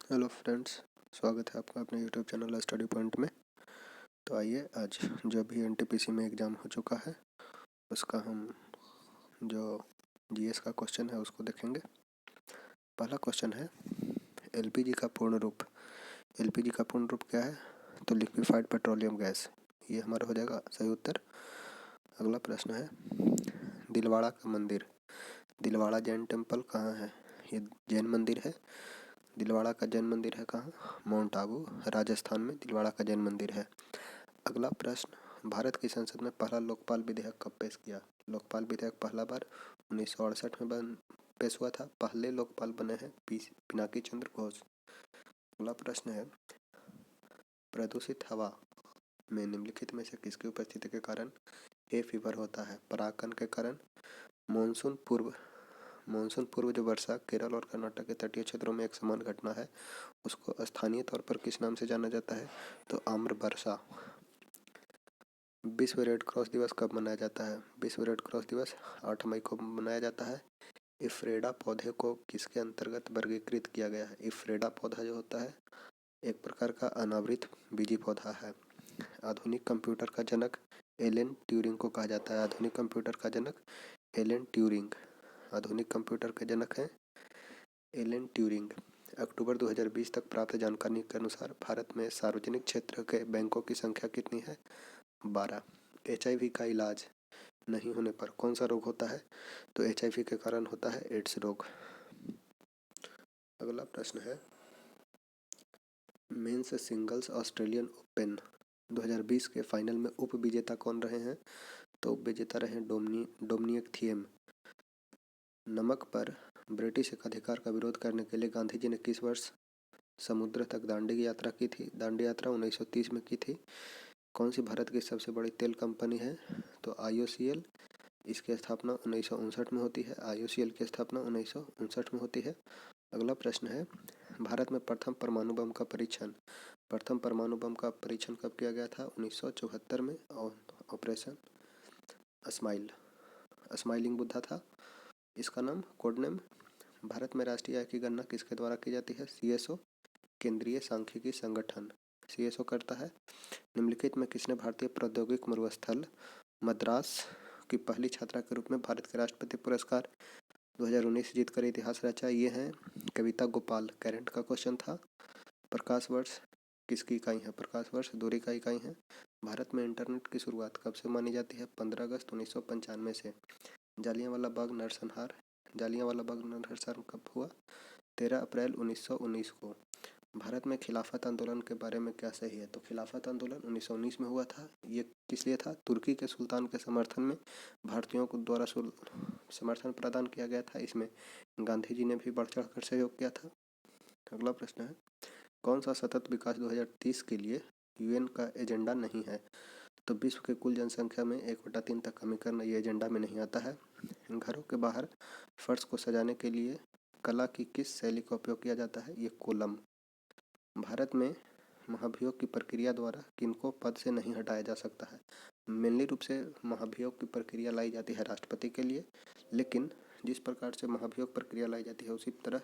Hello friends. स्वागत है आपका अपने यूट्यूब चैनल स्टडी पॉइंट में। तो आइए आज जो भी एनटीपीसी में एग्ज़ाम हो चुका है उसका हम जो जीएस का क्वेश्चन है उसको देखेंगे। पहला क्वेश्चन है एलपीजी का पूर्ण रूप। एलपीजी का पूर्ण रूप क्या है? तो लिक्विफाइड पेट्रोलियम गैस। ये हमारा हो जाएगा सही उत्तर। अगला प्रश्न है दिलवाड़ा का मंदिर। दिलवाड़ा जैन टेम्पल कहाँ है? ये जैन मंदिर है। दिलवाड़ा का जैन मंदिर है कहाँ? माउंट आबू राजस्थान में दिलवाड़ा का जैन मंदिर है। अगला प्रश्न भारत की संसद में पहला लोकपाल विधेयक कब पेश किया? लोकपाल विधेयक पहला बार 1968 में पेश हुआ था। पहले लोकपाल बने हैं पिनाकी चंद्र घोष। अगला प्रश्न है प्रदूषित हवा में निम्नलिखित में से किसकी उपस्थिति के कारण हे फीवर होता है? परागकण के कारण, मानसून पूर्व जो वर्षा केरल और कर्नाटक के तटीय क्षेत्रों में एक समान घटना है उसको स्थानीय तौर पर किस नाम से जाना जाता है? तो आम्र वर्षा। विश्व रेड क्रॉस दिवस कब मनाया जाता है? विश्व रेड क्रॉस दिवस 8 मई को मनाया जाता है। इफ्रेडा पौधे को किसके अंतर्गत वर्गीकृत किया गया है? इफ्रेडा पौधा जो होता है एक प्रकार का अनावृत बीजी पौधा है। आधुनिक कंप्यूटर का जनक एलन ट्यूरिंग को कहा जाता है। आधुनिक कंप्यूटर का जनक एलन ट्यूरिंग। आधुनिक कंप्यूटर के जनक हैं एलन ट्यूरिंग। अक्टूबर 2020 तक प्राप्त जानकारी के अनुसार भारत में सार्वजनिक क्षेत्र के बैंकों की संख्या कितनी है? 12। एचआईवी का इलाज नहीं होने पर कौन सा रोग होता है? तो एचआईवी के कारण होता है एड्स रोग। अगला प्रश्न है मेंस सिंगल्स ऑस्ट्रेलियन ओपन 2020 के फाइनल में उप विजेता कौन रहे हैं? तो उप विजेता रहे डोमिनिक थिएम। नमक पर ब्रिटिश एकाधिकार का विरोध करने के लिए गांधी जी ने किस वर्ष समुद्र तक दांडी की यात्रा की थी? दांडी यात्रा 1930 में की थी। कौन सी भारत की सबसे बड़ी तेल कंपनी है? तो आईओसीएल। इसकी स्थापना 1959 में होती है। आईओसीएल की स्थापना 1959 में होती है। अगला प्रश्न है भारत में प्रथम परमाणु बम का परीक्षण कब किया गया था? 1974 में और ऑपरेशन स्माइलिंग बुद्धा था इसका नाम, कोड नेम। भारत में राष्ट्रीय आय की गणना किसके द्वारा की जाती है? सीएसओ, केंद्रीय सांख्यिकी संगठन सीएसओ करता है। निम्नलिखित में किसने भारतीय प्रौद्योगिक मरुस्थल मद्रास की पहली छात्रा के रूप में भारत के राष्ट्रपति पुरस्कार 2019 जीतकर इतिहास रचा? ये हैं कविता गोपाल। करंट का क्वेश्चन था। प्रकाश वर्ष किसकी इकाई है? प्रकाश वर्ष दूरी का इकाई है। भारत में इंटरनेट की शुरुआत कब से मानी जाती है? 15 अगस्त 1995 से। जालियांवाला बाग नरसंहार कब हुआ? 13 अप्रैल 1919 को। भारत में खिलाफत आंदोलन के बारे में क्या सही है? तो खिलाफत आंदोलन 1919 में हुआ था। ये किस लिए था? तुर्की के सुल्तान के समर्थन में भारतीयों को द्वारा समर्थन प्रदान किया गया था। इसमें गांधी जी ने भी बढ़ चढ़ कर सहयोग किया था। अगला प्रश्न है कौन सा सतत विकास 2030 के लिए यूएन का एजेंडा नहीं है? तो विश्व के कुल जनसंख्या में 1/3 तक कमी करना ये एजेंडा में नहीं आता है। घरों के बाहर फर्श को सजाने के लिए कला की किस शैली का उपयोग किया जाता है? ये कोलम। भारत में महाभियोग की प्रक्रिया द्वारा किनको पद से नहीं हटाया जा सकता है? मेनली रूप से महाभियोग की प्रक्रिया लाई जाती है राष्ट्रपति के लिए, लेकिन जिस प्रकार से महाभियोग प्रक्रिया लाई जाती है उसी तरह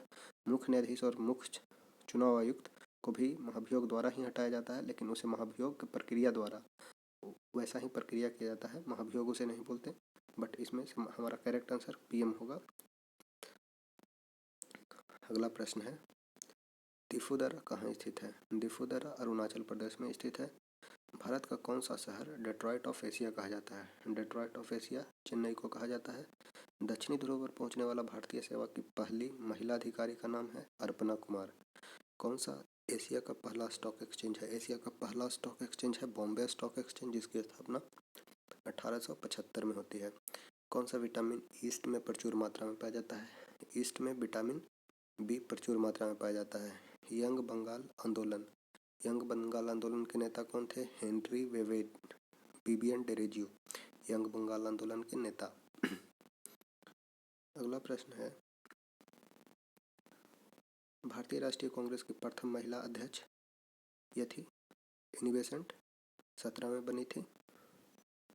मुख्य न्यायाधीश और मुख्य चुनाव आयुक्त को भी महाभियोग द्वारा ही हटाया जाता है, लेकिन उसे महाभियोग की प्रक्रिया द्वारा वैसा ही प्रक्रिया किया जाता है। महाभियोग उसे नहीं बोलते, बट इसमें हमारा करेक्ट आंसर पीएम होगा। अगला प्रश्न है दिफुदरा कहाँ स्थित है? दिफुदरा अरुणाचल प्रदेश में स्थित है। भारत का कौन सा शहर डेट्रॉइट ऑफ एशिया कहा जाता है? डेट्रॉइट ऑफ एशिया चेन्नई को कहा जाता है। दक्षिणी ध्रुव पर पहुंचने वाला भारतीय सेवा की पहली महिला अधिकारी का नाम है अर्पणा कुमार। कौन सा एशिया का पहला स्टॉक एक्सचेंज है? एशिया का पहला स्टॉक एक्सचेंज है बॉम्बे स्टॉक एक्सचेंज, जिसकी स्थापना 1875 में होती है। कौन सा विटामिन ईस्ट में प्रचुर मात्रा में पाया जाता है? ईस्ट में विटामिन बी प्रचुर मात्रा में पाया जाता है। यंग बंगाल आंदोलन के नेता कौन थे? Henry Vivian Derozio, young Bengal आंदोलन के नेता। अगला प्रश्न है भारतीय राष्ट्रीय कांग्रेस की प्रथम महिला अध्यक्ष यह थी एनी बेसेंट। 17 में बनी थी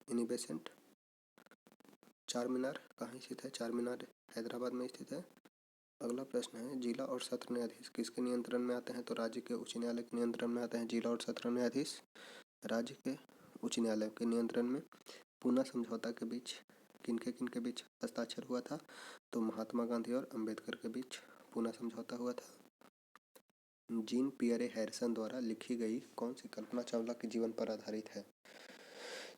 एनी बेसेंट। चार मीनार कहाँ स्थित है? चार मीनार हैदराबाद में स्थित है। अगला प्रश्न है, जिला और सत्र न्यायाधीश किसके नियंत्रण में आते हैं? तो राज्य के उच्च न्यायालय के नियंत्रण में आते हैं जिला और सत्र न्यायाधीश। राज्य के उच्च न्यायालय के नियंत्रण में। पूना समझौता के बीच किनके बीच हस्ताक्षर हुआ था? तो महात्मा गांधी और अंबेडकर के बीच पूना समझौता हुआ था। जीन पियरे हैरिसन द्वारा लिखी गई कौन सी कल्पना चावला के जीवन पर आधारित है?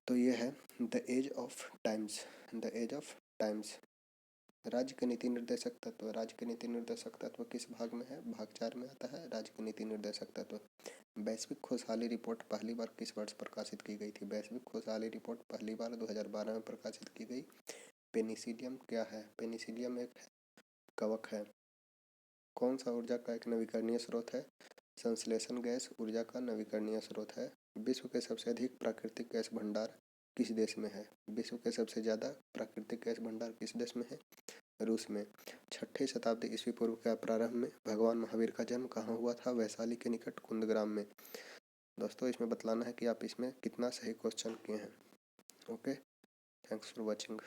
तो ये है the age of times. The age of times. राज्य के नीति निर्देशक तत्व। राज्य के नीति निर्देशक तत्व किस भाग में है? भाग 4 में आता है राज्य के नीति निर्देशक तत्व। वैश्विक खुशहाली रिपोर्ट पहली बार किस वर्ष प्रकाशित की गई थी? वैश्विक खुशहाली रिपोर्ट पहली बार 2012 में प्रकाशित की गई। पेनिसिलियम क्या है? पेनिसिलियम एक कवक है। कौन सा ऊर्जा का एक नवीकरणीय स्रोत है? संश्लेषण गैस ऊर्जा का नवीकरणीय स्रोत है। विश्व के सबसे अधिक प्राकृतिक गैस भंडार किस देश में है? विश्व के सबसे ज्यादा प्राकृतिक गैस भंडार किस देश में है? रूस में। 6ठी शताब्दी ईस्वी पूर्व के प्रारंभ में भगवान महावीर का जन्म कहाँ हुआ था? वैशाली के निकट कुंदग्राम में। दोस्तों इसमें बतलाना है कि आप इसमें कितना सही क्वेश्चन किए हैं। Okay, thanks for watching.